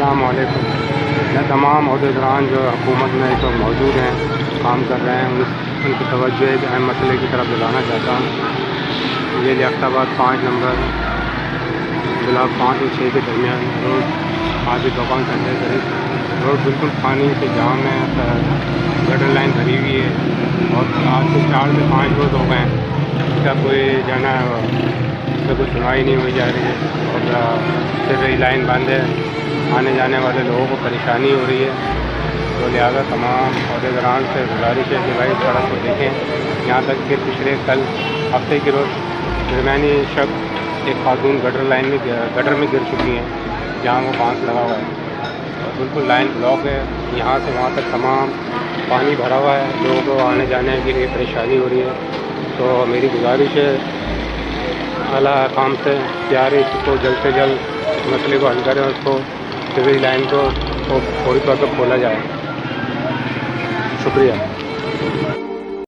السلام علیکم. میں تمام عہدیداران جو حکومت میں اس وقت موجود ہیں کام کر رہے ہیں ان کی توجہ ایک اہم مسئلے کی طرف دلانا چاہتا ہوں. یہ لیاقت آباد 5 نمبر بلاک 5 اور 6 کے درمیان روڈ آج دکان سنڈے قریب روڈ بالکل پانی سے جام ہے. گٹر لائن بھری ہوئی ہے اور آج سے 4 سے 5 روز ہو گئے ہیں. اس کا کوئی جانا اس سے کوئی سنوائی نہیں ہوئی جا رہی ہے اور پھر رہی لائن بند ہے. آنے جانے والے لوگوں کو پریشانی ہو رہی ہے. تو لہٰذا تمام عہدیداران سے گزارش ہے کہ بھائی سڑک کو دیکھیں. یہاں تک کہ پچھلے کل ہفتے کے روز درمیانی شب ایک خاتون گٹر میں گر چکی ہیں جہاں وہ بانس لگا ہوا ہے اور بالکل لائن بلاک ہے. یہاں سے وہاں تک تمام پانی بھرا ہوا ہے. لوگوں کو آنے جانے کے لیے پریشانی ہو رہی ہے. تو میری گزارش ہے اعلیٰ حکام سے پیارے اس کو جلد سے جلد اس مسئلے کو حل کریں اور اس کو سیوریج لائن کو فوری طور پر کھولا جائے. شکریہ.